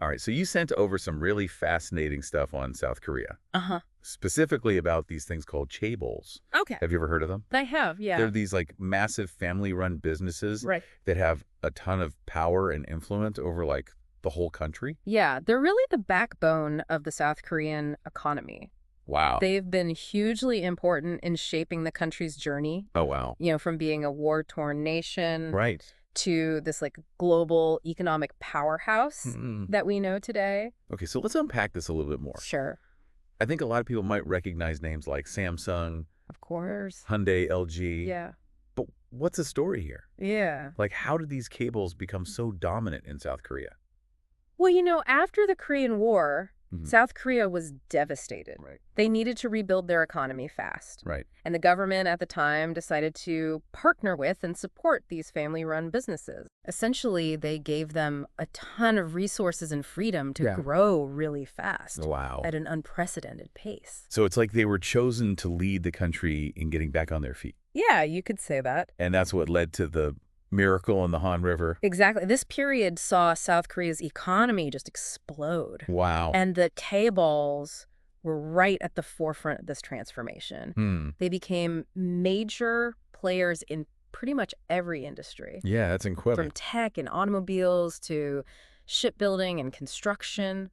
All right, so you sent over some really fascinating stuff on South Korea, Uh-huh. specifically about these things called chaebols. Okay. Have you ever heard of them? I have, They're yeah. these like massive family-run businesses Right. that have a ton of power and influence over like the whole country. Yeah, they're really the backbone of the South Korean economy. Wow. They've been hugely important in shaping the country's journey, Oh, wow. from being a war-torn nation Right. to this like global economic powerhouse Hmm. that we know today. Okay, so let's unpack this a little bit more. Sure. I think a lot of people might recognize names like Samsung, Of course. Hyundai, LG, Yeah. but what's the story here? Yeah. Like, how did these cables become so dominant in South Korea? Well, after the Korean War, Mhm. South Korea was devastated. Right. They needed to rebuild their economy fast. Right. And the government at the time decided to partner with and support these family-run businesses. Essentially, they gave them a ton of resources and freedom to Yeah. grow really fast Wow. at an unprecedented pace. So it's like they were chosen to lead the country in getting back on their feet. Yeah, you could say that. And that's what led to the miracle in the Han River. Exactly. This period saw South Korea's economy just explode. Wow. And the Chaebols were right at the forefront of this transformation. Hmm. They became major players in pretty much every industry, Yeah, that's incredible. from tech and automobiles to shipbuilding and construction.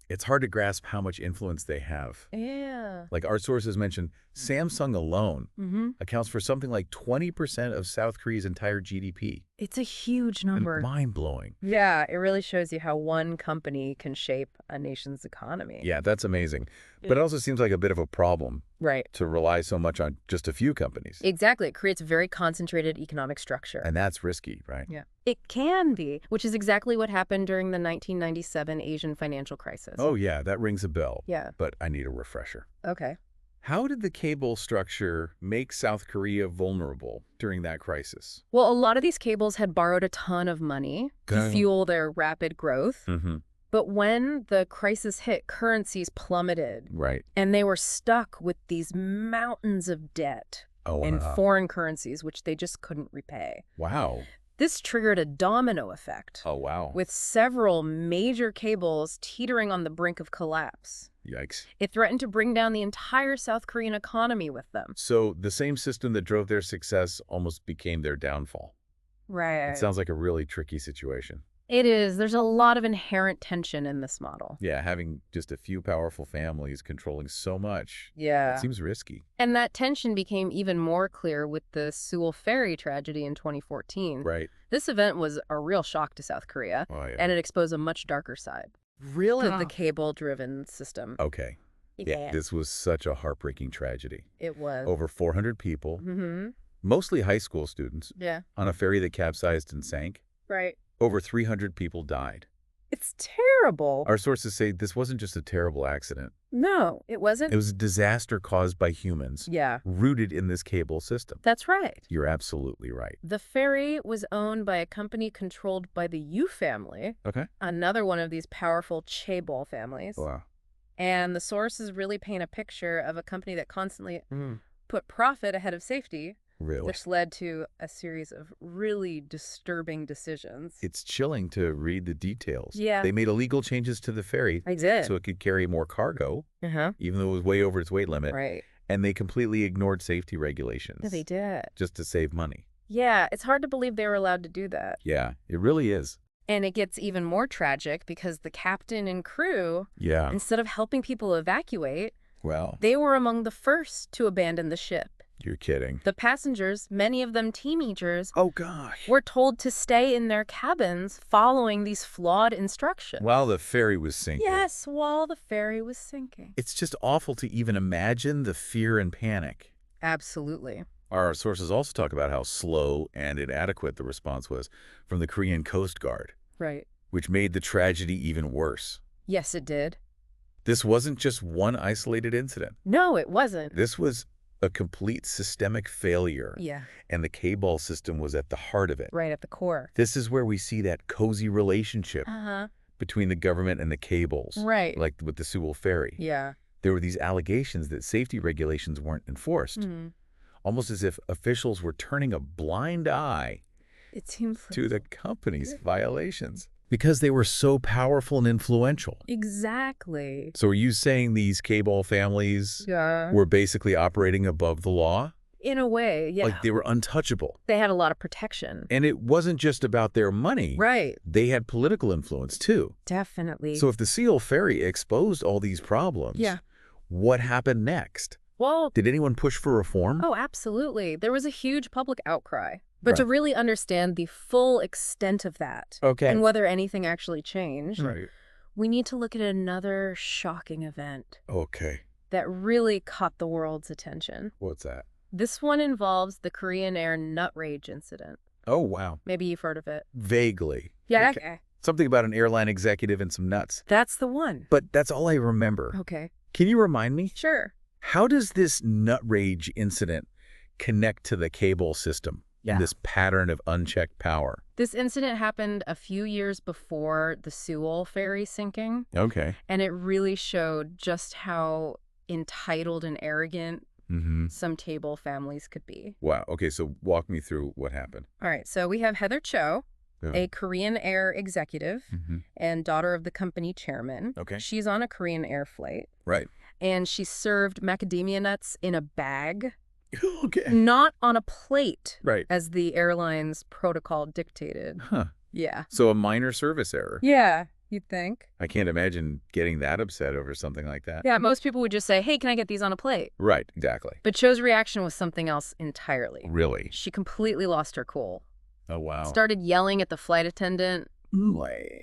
It's hard to grasp how much influence they have. Yeah. Like our sources mentioned, Samsung alone Mm-hmm. accounts for something like 20% of South Korea's entire GDP. It's a huge And number. mind-blowing. Yeah, it really shows you how one company can shape a nation's economy. Yeah, that's amazing. But it also seems like a bit of a problem Right. to rely so much on just a few companies. Exactly. It creates a very concentrated economic structure. And that's risky, right? Yeah. It can be, which is exactly what happened during the 1997 Asian financial crisis. Oh, yeah, that rings a bell. Yeah. But I need a refresher. Okay. How did the cable structure make South Korea vulnerable during that crisis? Well, a lot of these cables had borrowed a ton of money to Okay. fuel their rapid growth. Mm-hmm. But when the crisis hit, currencies plummeted, Right. and they were stuck with these mountains of debt Oh, in wow. foreign currencies, which they just couldn't repay. Wow. This triggered a domino effect, Oh, wow. with several major cables teetering on the brink of collapse. Yikes. It threatened to bring down the entire South Korean economy with them. So the same system that drove their success almost became their downfall. Right. It sounds like a really tricky situation. It is. There's a lot of inherent tension in this model. Yeah, having just a few powerful families controlling so much, Yeah. it seems risky. And that tension became even more clear with the Sewol ferry tragedy in 2014. Right. This event was a real shock to South Korea, Oh, yeah. and it exposed a much darker side. Really? The cable-driven system. Okay. Yeah, this was such a heartbreaking tragedy. It was. Over 400 people, Mm-hmm. mostly high school students, Yeah. on a ferry that capsized and sank. Right. Over 300 people died. It's terrible. Our sources say this wasn't just a terrible accident. No, it wasn't. It was a disaster caused by humans, Yeah, rooted in this cable system. that's right. You're absolutely right. The ferry was owned by a company controlled by the Yu family, Okay. another one of these powerful chaebol families. Wow. And the sources really paint a picture of a company that constantly put profit ahead of safety, Really? which led to a series of really disturbing decisions. It's chilling to read the details. Yeah. They made illegal changes to the ferry I did. so it could carry more cargo, Uh-huh. even though it was way over its weight limit. Right. And they completely ignored safety regulations. Yeah, they did. Just to save money. Yeah, it's hard to believe they were allowed to do that. Yeah, it really is. And it gets even more tragic because the captain and crew, Yeah. instead of helping people evacuate, Well, they were among the first to abandon the ship. you're kidding. The passengers, many of them teenagers, Oh, gosh. were told to stay in their cabins following these flawed instructions. While the ferry was sinking. Yes, while the ferry was sinking. It's just awful to even imagine the fear and panic. Absolutely. Our sources also talk about how slow and inadequate the response was from the Korean Coast Guard, Right. which made the tragedy even worse. Yes, it did. This wasn't just one isolated incident. No, it wasn't. This was a complete systemic failure, Yeah, and the chaebol system was at the heart of it. right at the core. This is where we see that cozy relationship Uh-huh. between the government and the Chaebols, Right. like with the Sewol ferry. Yeah. There were these allegations that safety regulations weren't enforced, Mhm. almost as if officials were turning a blind eye It seems to the company's violations. Because they were so powerful and influential. Exactly. So are you saying these chaebol families Yeah. were basically operating above the law? In a way, yeah. Like they were untouchable. They had a lot of protection. And it wasn't just about their money. Right. They had political influence, too. Definitely. So if the Sewol ferry exposed all these problems, yeah. what happened next? Well, Did anyone push for reform? oh, absolutely. There was a huge public outcry. But to Right. really understand the full extent of that Okay. and whether anything actually changed, Right. we need to look at another shocking event Okay. that really caught the world's attention. What's that? This one involves the Korean Air nut rage incident. Oh, wow. Maybe you've heard of it. Vaguely. Yeah, Okay. Something about an airline executive and some nuts. That's the one. But that's all I remember. Okay. Can you remind me? Sure. How does this nut rage incident connect to the cable system? Yeah. This pattern of unchecked power? This incident happened a few years before the Sewol ferry sinking, Okay. and it really showed just how entitled and arrogant some chaebol families could be. Wow. Okay, so walk me through what happened. All right, so we have Heather Cho, Yeah. a Korean Air executive and daughter of the company chairman. Okay. She's on a Korean Air flight, Right. and she served macadamia nuts in a bag, Okay. not on a plate, Right. as the airline's protocol dictated. Huh. Yeah. So a minor service error. Yeah, you'd think. I can't imagine getting that upset over something like that. Yeah, most people would just say, hey, can I get these on a plate? Right, exactly. But Cho's reaction was something else entirely. Really? She completely lost her cool. Oh, wow. Started yelling at the flight attendant,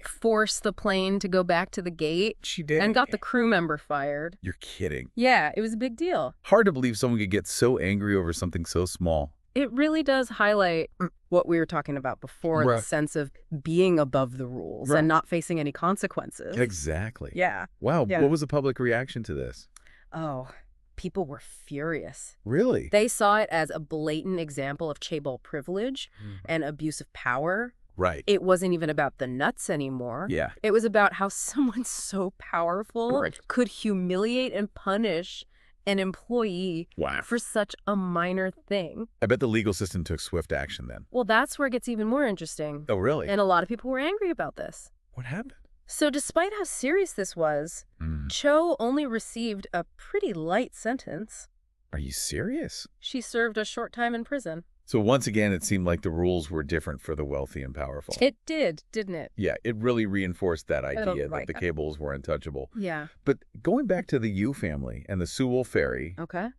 forced the plane to go back to the gate, She did? and got the crew member fired. You're kidding. Yeah, it was a big deal. Hard to believe someone could get so angry over something so small. It really does highlight what we were talking about before, Right. the sense of being above the rules Right. and not facing any consequences. Exactly. Yeah. Wow, Yeah. what was the public reaction to this? Oh, people were furious. Really? They saw it as a blatant example of chaebol privilege and abuse of power. Right. It wasn't even about the nuts anymore. Yeah. It was about how someone so powerful Right. could humiliate and punish an employee Wow. for such a minor thing. I bet the legal system took swift action then. Well, that's where it gets even more interesting. Oh, really? And a lot of people were angry about this. What happened? So despite how serious this was, Cho only received a pretty light sentence. Are you serious? She served a short time in prison. So once again, it seemed like the rules were different for the wealthy and powerful. It did, didn't it? Yeah, it really reinforced that idea right. that the Chaebols were untouchable. Yeah. But going back to the Yu family and the Sewol ferry, Okay.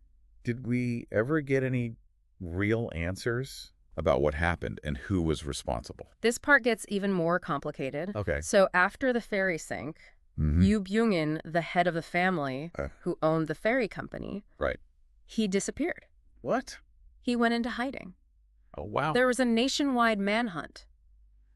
did we ever get any real answers about what happened and who was responsible? This part gets even more complicated. Okay. So after the ferry sank, Mhm. Yu Byung-in, the head of the family who owned the ferry company, Right. he disappeared. What? He went into hiding. Oh, wow. There was a nationwide manhunt.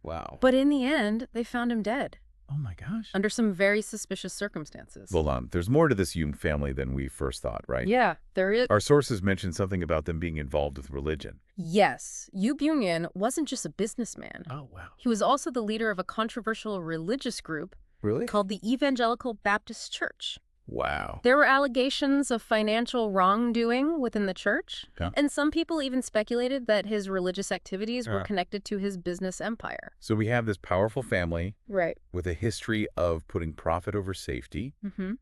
Wow. But in the end, they found him dead Oh, my gosh. under some very suspicious circumstances. Hold on. There's more to this Yu family than we first thought, right? Yeah, there is. Our sources mentioned something about them being involved with religion. Yes, Yu Byung-in wasn't just a businessman. Oh, wow. He was also the leader of a controversial religious group Really? called the Evangelical Baptist Church. Wow. There were allegations of financial wrongdoing within the church, Yeah. and some people even speculated that his religious activities were Yeah. connected to his business empire. So we have this powerful family Right. with a history of putting profit over safety, Mm-hmm.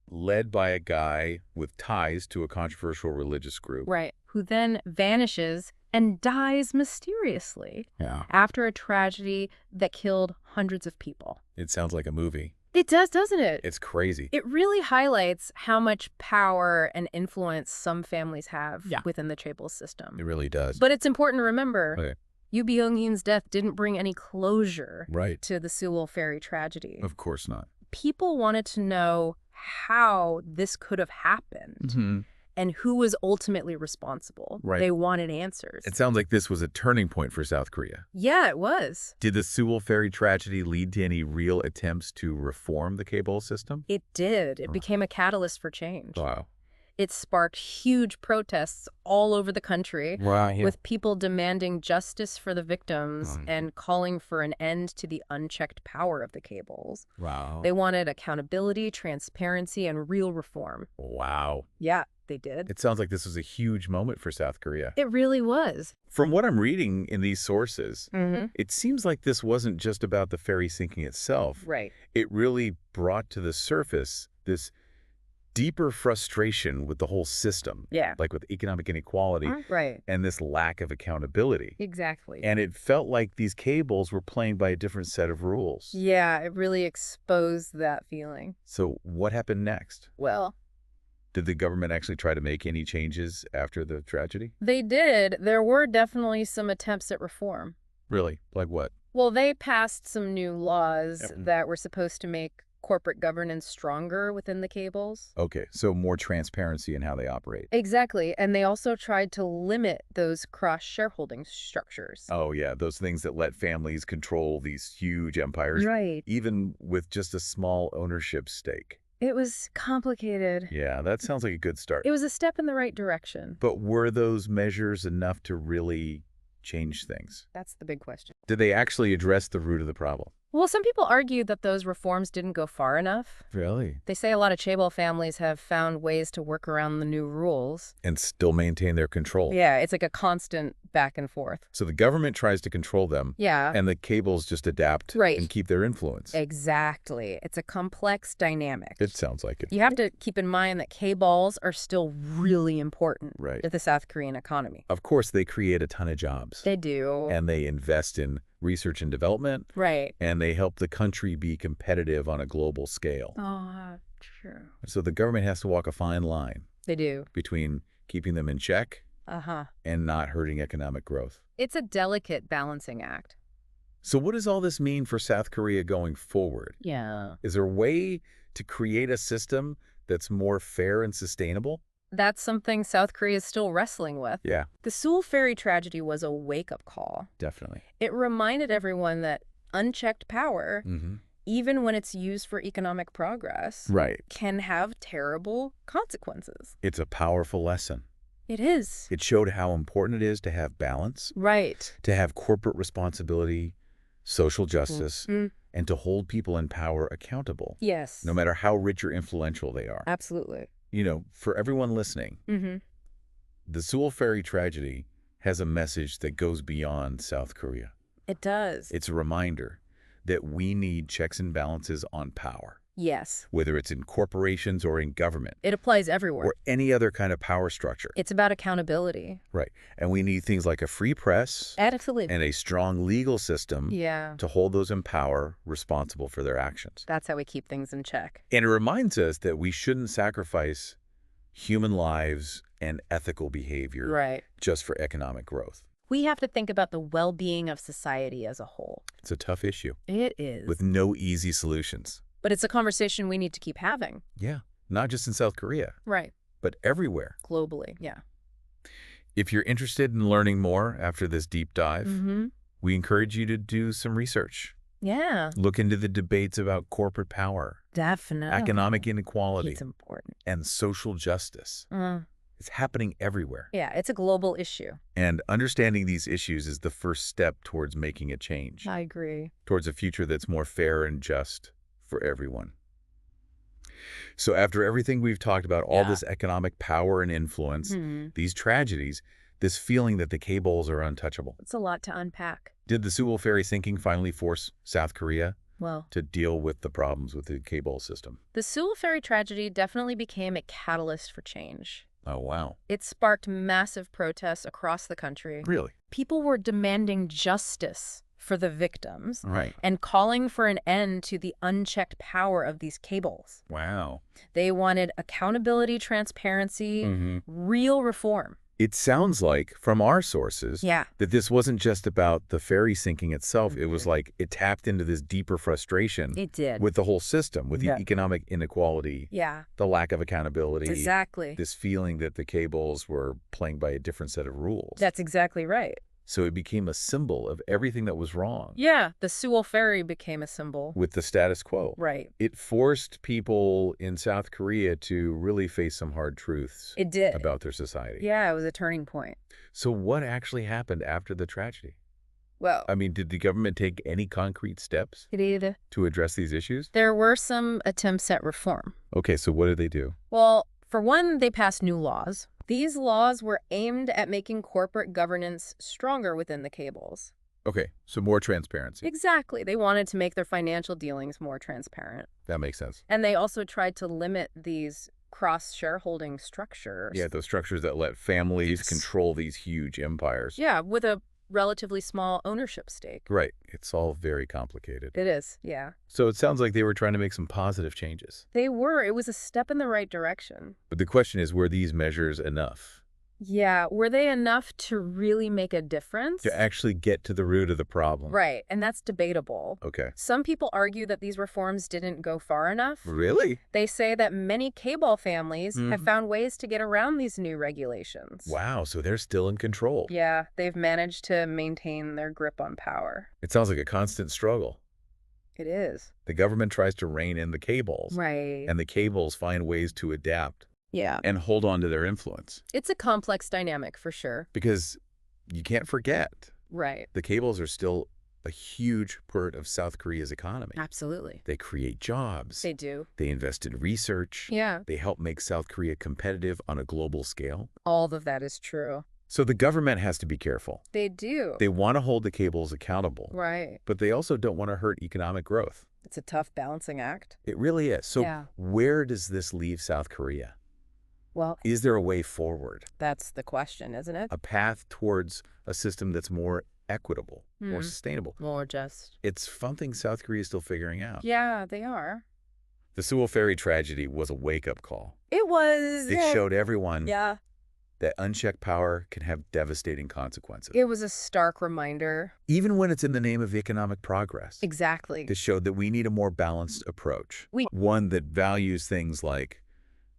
led by a guy with ties to a controversial religious group. Right. Who then vanishes and dies mysteriously Yeah. after a tragedy that killed hundreds of people. It sounds like a movie. It does, doesn't it? It's crazy. It really highlights how much power and influence some families have Yeah. within the Chaebols system. It really does. But it's important to remember, Okay. Yu Byung-in's death didn't bring any closure Right. to the Sewol ferry tragedy. Of course not. People wanted to know how this could have happened Mm-hmm. and who was ultimately responsible. Right. They wanted answers. It sounds like this was a turning point for South Korea. Yeah, it was. Did the Sewol ferry tragedy lead to any real attempts to reform the cable system? It did. It became a catalyst for change. Wow. It sparked huge protests all over the country, Right, yeah. with people demanding justice for the victims and calling for an end to the unchecked power of the Chaebols. Wow. They wanted accountability, transparency, and real reform. Wow. Yeah, they did. It sounds like this was a huge moment for South Korea. It really was. From what I'm reading in these sources, Mm-hmm. it seems like this wasn't just about the ferry sinking itself. Right. It really brought to the surface this deeper frustration with the whole system, Yeah. like with economic inequality Right. and this lack of accountability. Exactly. And it felt like these cables were playing by a different set of rules. Yeah, it really exposed that feeling. So what happened next? Well, Did the government actually try to make any changes after the tragedy? they did. There were definitely some attempts at reform. Really? Like what? Well, they passed some new laws Yep. that were supposed to make corporate governance stronger within the Chaebols. Okay, so more transparency in how they operate. Exactly. And they also tried to limit those cross-shareholding structures. Oh, yeah, those things that let families control these huge empires, Right. even with just a small ownership stake. It was complicated. Yeah, that sounds like a good start. It was a step in the right direction. But were those measures enough to really change things? That's the big question. Did they actually address the root of the problem? Well, some people argue that those reforms didn't go far enough. Really? They say a lot of Chaebol families have found ways to work around the new rules. And still maintain their control. Yeah, it's like a constant back and forth. So the government tries to control them, Yeah, and the cables just adapt Right. and keep their influence. exactly. It's a complex dynamic. It sounds like it. You have to keep in mind that Chaebols are still really important Right. to the South Korean economy. Of course, they create a ton of jobs. They do. And they invest in research and development, Right. and they help the country be competitive on a global scale. Oh, true. So the government has to walk a fine line They do. between keeping them in check Uh-huh. and not hurting economic growth. It's a delicate balancing act. So what does all this mean for South Korea going forward? Yeah. Is there a way to create a system that's more fair and sustainable? That's something South Korea is still wrestling with. Yeah, The Sewol ferry tragedy was a wake-up call. definitely. It reminded everyone that unchecked power, even when it's used for economic progress, Right. can have terrible consequences. It's a powerful lesson. It is. It showed how important it is to have balance, Right. to have corporate responsibility, social justice, Mm. and to hold people in power accountable, Yes. no matter how rich or influential they are. Absolutely. You know, for everyone listening, Mm-hmm. the Sewol ferry tragedy has a message that goes beyond South Korea. It does. It's a reminder that we need checks and balances on power, Yes. whether it's in corporations or in government It applies everywhere. or any other kind of power structure. It's about accountability. Right. And we need things like a free press Absolutely. and a strong legal system Yeah. to hold those in power responsible for their actions. That's how we keep things in check. And it reminds us that we shouldn't sacrifice human lives and ethical behavior Right. just for economic growth. We have to think about the well-being of society as a whole. It's a tough issue It is. with no easy solutions. But it's a conversation we need to keep having. Yeah, not just in South Korea, Right. but everywhere. Globally. Yeah. If you're interested in learning more after this deep dive, Mm-hmm. we encourage you to do some research. Yeah. Look into the debates about corporate power, Definitely. economic inequality, It's important. and social justice. It's happening everywhere. Yeah, it's a global issue. And understanding these issues is the first step towards making a change, I agree. towards a future that's more fair and just for everyone. So after everything we've talked about, all Yeah. this economic power and influence, Hmm. these tragedies, this feeling that the Chaebols are untouchable. It's a lot to unpack. Did the Sewol ferry sinking finally force South Korea Well, to deal with the problems with the Chaebol system? the Sewol ferry tragedy definitely became a catalyst for change. Oh, wow. It sparked massive protests across the country. Really? People were demanding justice for the victims Right. and calling for an end to the unchecked power of these Chaebols. Wow. They wanted accountability, transparency, real reform. It sounds like, from our sources, Yeah. that this wasn't just about the ferry sinking itself. It was like it tapped into this deeper frustration It did. with the whole system, with Yeah. the economic inequality, Yeah, the lack of accountability, exactly. this feeling that the Chaebols were playing by a different set of rules. That's exactly right. So it became a symbol of everything that was wrong Yeah, the Sewol ferry became a symbol. with the status quo. Right. It forced people in South Korea to really face some hard truths It did. about their society. Yeah, it was a turning point. So what actually happened after the tragedy? Well, I mean, did the government take any concrete steps to address these issues? there were some attempts at reform. Okay, so what did they do? Well, for one, they passed new laws. These laws were aimed at making corporate governance stronger within the Chaebols. Okay, so more transparency. Exactly. They wanted to make their financial dealings more transparent. That makes sense. And they also tried to limit these cross-shareholding structures. Yeah, those structures that let families control these huge empires. Yeah, with a relatively small ownership stake. Right. It's all very complicated. It is, yeah. So it sounds like they were trying to make some positive changes. They were. It was a step in the right direction. But the question is, were these measures enough Yeah, were they enough to really make a difference? to actually get to the root of the problem? Right, and that's debatable. Okay. Some people argue that these reforms didn't go far enough. Really? They say that many chaebol families have found ways to get around these new regulations. Wow, so they're still in control. Yeah, they've managed to maintain their grip on power. It sounds like a constant struggle. It is. The government tries to rein in the Chaebols, Right. and the Chaebols find ways to adapt Yeah. and hold on to their influence. It's a complex dynamic for sure. Because you can't forget, Right. the Chaebols are still a huge part of South Korea's economy. Absolutely. They create jobs. They do. They invest in research. Yeah. They help make South Korea competitive on a global scale. All of that is true. So the government has to be careful. They do. They want to hold the Chaebols accountable, Right. but they also don't want to hurt economic growth. It's a tough balancing act. It really is. So Yeah. where does this leave South Korea? Well, Is there a way forward? that's the question, isn't it? A path towards a system that's more equitable, more sustainable? More just. It's something South Korea is still figuring out. Yeah, they are. The Sewol ferry tragedy was a wake-up call. It was. It showed everyone Yeah. that unchecked power can have devastating consequences, It was a stark reminder. even when it's in the name of economic progress. Exactly. This showed that we need a more balanced approach, We- one that values things like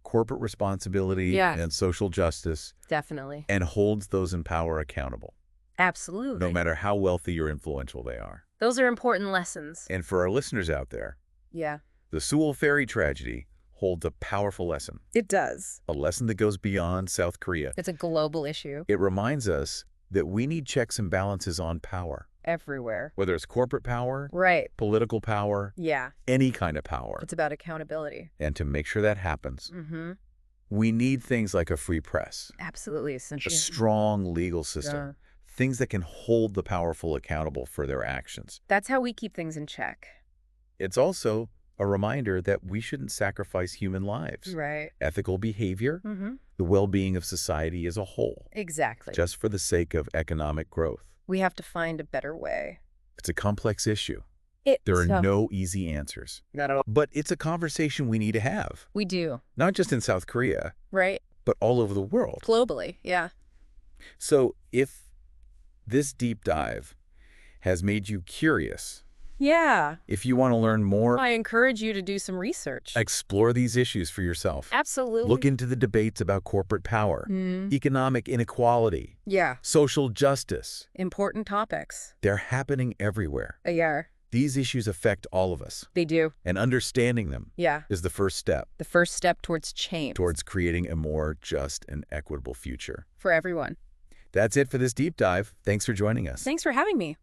corporate responsibility Yeah. and social justice, Definitely. and holds those in power accountable, Absolutely. no matter how wealthy or influential they are. Those are important lessons. And for our listeners out there, Yeah. the Sewol ferry tragedy holds a powerful lesson, It does. a lesson that goes beyond South Korea. It's a global issue. It reminds us that we need checks and balances on power, Everywhere. whether it's corporate power, Right. political power, Yeah. any kind of power. It's about accountability. And to make sure that happens, Mm-hmm. we need things like a free press, Absolutely a essential. strong legal system, Yeah. things that can hold the powerful accountable for their actions. That's how we keep things in check. It's also a reminder that we shouldn't sacrifice human lives, Right. ethical behavior, Mm-hmm. the well-being of society as a whole, Exactly. just for the sake of economic growth. We have to find a better way. It's a complex issue. It's There are tough. no easy answers. Not at all. But it's a conversation we need to have, We do. not just in South Korea, Right. but all over the world. Globally. Yeah. So if this deep dive has made you curious, Yeah. if you want to learn more, I encourage you to do some research. explore these issues for yourself. Absolutely. Look into the debates about corporate power, Mm. economic inequality, Yeah. social justice. Important topics. They're happening everywhere. Yeah. These issues affect all of us, They do. and understanding them Yeah. is the first step The first step towards change. towards creating a more just and equitable future. For everyone. That's it for this deep dive. Thanks for joining us. Thanks for having me.